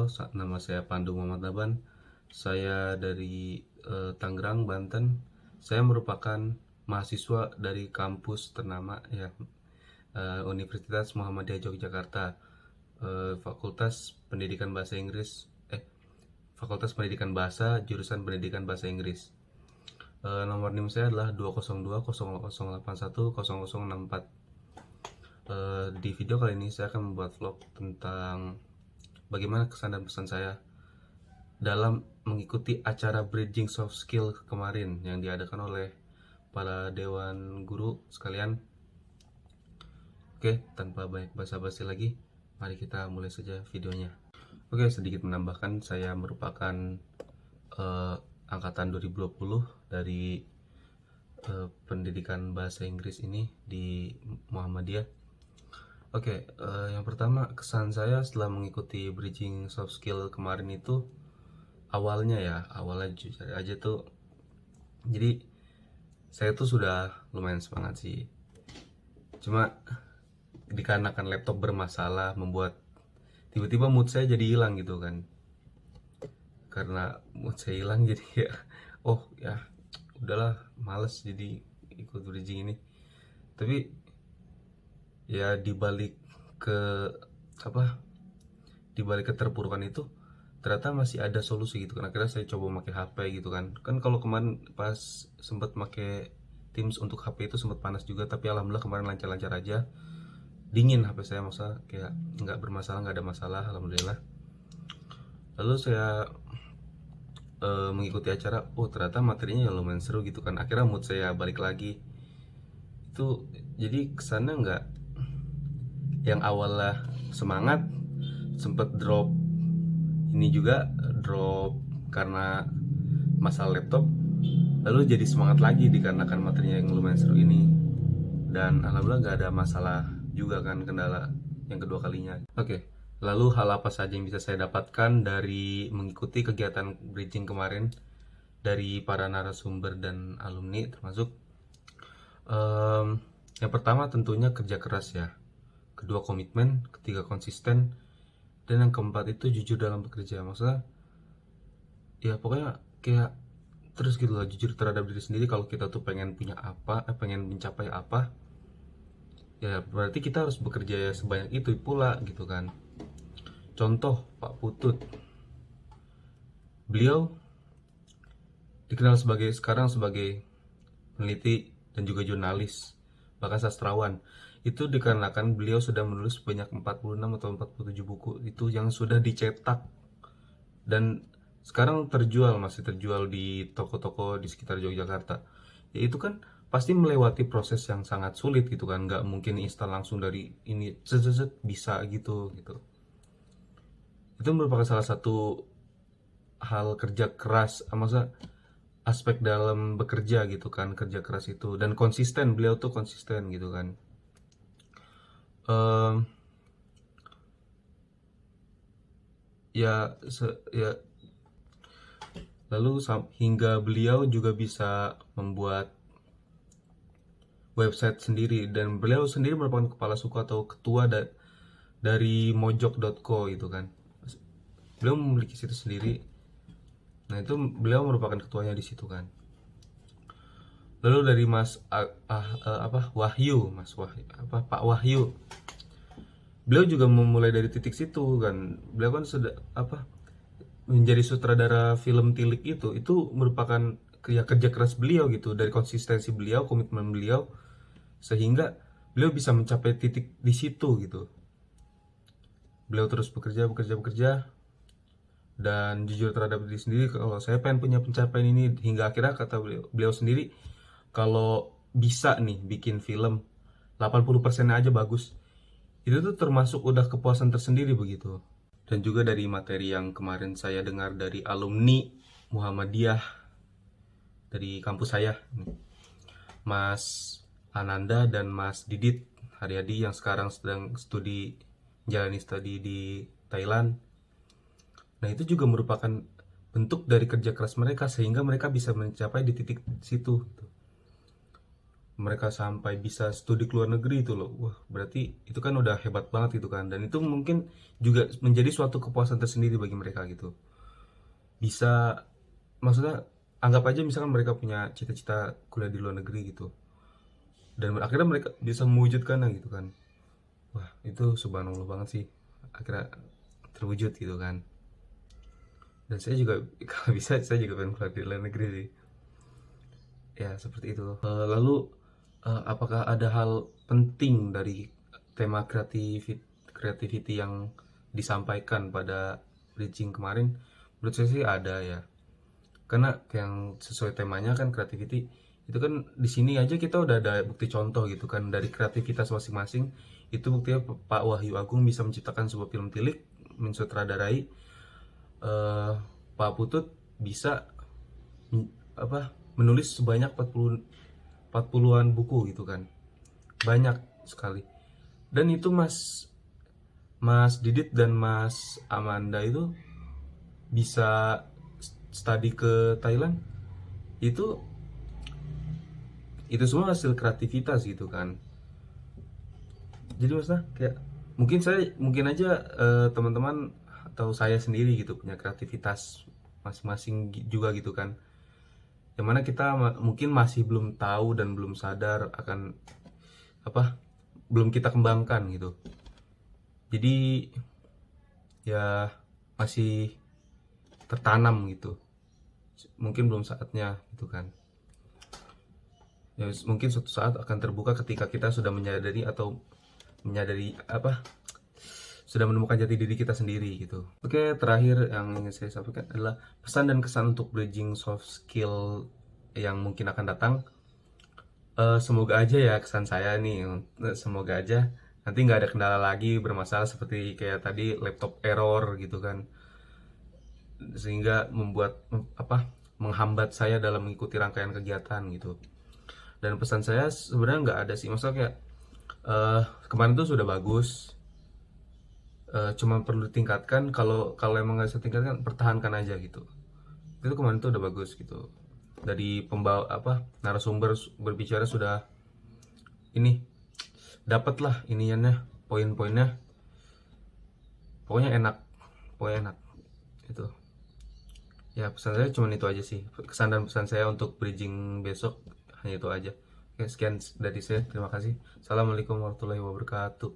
Halo, nama saya Pandu Muhammad Naban. Saya dari Tangerang, Banten. Saya merupakan mahasiswa dari kampus ternama ya, Universitas Muhammadiyah Yogyakarta, Fakultas Pendidikan Bahasa Inggris, Fakultas Pendidikan Bahasa, jurusan Pendidikan Bahasa Inggris. Nomor NIM saya adalah 202 0081 0064. Di video kali ini saya akan membuat vlog tentang bagaimana kesan dan pesan saya dalam mengikuti acara Bridging Soft Skill kemarin yang diadakan oleh para dewan guru sekalian. Oke, tanpa banyak basa-basi lagi, mari kita mulai saja videonya. Oke, sedikit menambahkan, saya merupakan angkatan 2020 dari pendidikan bahasa Inggris ini di Muhammadiyah. Oke, yang pertama kesan saya setelah mengikuti Bridging Soft Skill kemarin itu awalnya jujur aja tuh, jadi saya tuh sudah lumayan semangat sih, cuma dikarenakan laptop bermasalah membuat tiba-tiba mood saya jadi hilang gitu kan. Karena mood saya hilang jadi ya oh ya udahlah, males jadi ikut bridging ini. Tapi ya dibalik ke dibalik keterpurukan itu ternyata masih ada solusi gitu kan. Akhirnya saya coba pakai HP gitu kan. Kalau kemarin pas sempat pakai Teams untuk HP itu sempat panas juga, tapi alhamdulillah kemarin lancar-lancar aja. Dingin HP saya, masa kayak nggak bermasalah, nggak ada masalah, alhamdulillah. Lalu saya mengikuti acara, oh ternyata materinya lumayan seru gitu kan. Akhirnya mood saya balik lagi. Itu jadi kesannya nggak yang awalnya semangat sempet drop, ini juga drop karena masalah laptop, lalu jadi semangat lagi dikarenakan materinya yang lumayan seru ini. Dan alhamdulillah nggak ada masalah juga kan, kendala yang kedua kalinya. Oke, lalu hal apa saja yang bisa saya dapatkan dari mengikuti kegiatan bridging kemarin dari para narasumber dan alumni termasuk yang pertama tentunya kerja keras ya, kedua komitmen, ketiga konsisten, dan yang keempat itu jujur dalam bekerja. Maksudnya ya pokoknya kayak terus gitu lah, jujur terhadap diri sendiri. Kalau kita tuh pengen punya apa, pengen mencapai apa, ya berarti kita harus bekerja ya sebanyak itu pula gitu kan. Contoh Pak Putut, beliau dikenal sekarang sebagai peneliti dan juga jurnalis, bahkan sastrawan. Itu dikarenakan beliau sudah menulis sebanyak 46 atau 47 buku itu yang sudah dicetak dan sekarang masih terjual di toko-toko di sekitar Yogyakarta. Ya itu kan pasti melewati proses yang sangat sulit gitu kan, nggak mungkin instan langsung dari ini bisa gitu. Itu merupakan salah satu hal kerja keras, maksudnya aspek dalam bekerja gitu kan, kerja keras itu dan konsisten. Beliau tuh konsisten gitu kan. Em, ya lalu hingga beliau juga bisa membuat website sendiri, dan beliau sendiri merupakan kepala suku atau ketua dari mojok.co gitu kan. Beliau memiliki situs sendiri. Nah, itu beliau merupakan ketuanya di situ kan. Lalu dari Pak Wahyu. Beliau juga memulai dari titik situ kan. Beliau kan sudah menjadi sutradara film Tilik itu merupakan kerja keras beliau gitu, dari konsistensi beliau, komitmen beliau, sehingga beliau bisa mencapai titik di situ gitu. Beliau terus bekerja dan jujur terhadap diri sendiri, kalau saya pengen punya pencapaian ini, hingga akhirnya kata beliau sendiri kalau bisa nih bikin film 80% aja bagus, itu tuh termasuk udah kepuasan tersendiri begitu. Dan juga dari materi yang kemarin saya dengar dari alumni Muhammadiyah dari kampus saya, Mas Ananda dan Mas Didit Haryadi yang sekarang sedang menjalani studi di Thailand. Nah, itu juga merupakan bentuk dari kerja keras mereka sehingga mereka bisa mencapai di titik situ. mereka sampai bisa studi ke luar negeri itu loh. Wah, berarti itu kan udah hebat banget gitu kan. Dan itu mungkin juga menjadi suatu kepuasan tersendiri bagi mereka gitu. Bisa, maksudnya anggap aja misalkan mereka punya cita-cita kuliah di luar negeri gitu. Dan akhirnya mereka bisa mewujudkannya gitu kan. Wah, itu subhanallah banget sih. Akhirnya terwujud gitu kan. Dan saya juga kalau bisa saya juga pengen kuliah di luar negeri sih. Ya, seperti itu. Lalu apakah ada hal penting dari tema creativity yang disampaikan pada bridging kemarin? Menurut saya sih ada ya. Karena yang sesuai temanya kan creativity, itu kan di sini aja kita udah ada bukti contoh gitu kan dari kreativitas masing-masing. Itu buktinya Pak Wahyu Agung bisa menciptakan sebuah film tilik, mensutradarai. eh, Pak Putut bisa apa menulis sebanyak 40-an buku gitu kan, banyak sekali. Dan itu Mas Mas Didit dan Mas Amanda itu bisa studi ke Thailand, itu semua hasil kreativitas gitu kan. Jadi maksudnya kayak mungkin aja teman-teman atau saya sendiri gitu punya kreativitas masing-masing juga gitu kan, yang mana kita mungkin masih belum tahu dan belum sadar akan apa, belum kita kembangkan gitu. Jadi ya masih tertanam gitu, mungkin belum saatnya gitu kan. Ya mungkin suatu saat akan terbuka ketika kita sudah menyadari atau menyadari apa, sudah menemukan jati diri kita sendiri gitu. Oke, terakhir yang ingin saya sampaikan adalah pesan dan kesan untuk bridging soft skill yang mungkin akan datang. Semoga aja ya kesan saya nih, semoga aja nanti nggak ada kendala lagi bermasalah seperti kayak tadi laptop error gitu kan, sehingga membuat menghambat saya dalam mengikuti rangkaian kegiatan gitu. Dan pesan saya sebenarnya nggak ada sih, maksudnya kayak kemarin tuh sudah bagus, cuma perlu ditingkatkan. Kalau emang nggak bisa tingkatkan, pertahankan aja gitu. Itu kemarin tuh udah bagus gitu. Dari pembawa narasumber berbicara sudah ini, dapatlah iniannya, poin-poinnya, pokoknya enak, pokoknya enak itu. Ya pesan saya cuma itu aja sih, kesan dan pesan saya untuk bridging besok hanya itu aja. Oke, sekian dari saya, terima kasih. Assalamualaikum warahmatullahi wabarakatuh.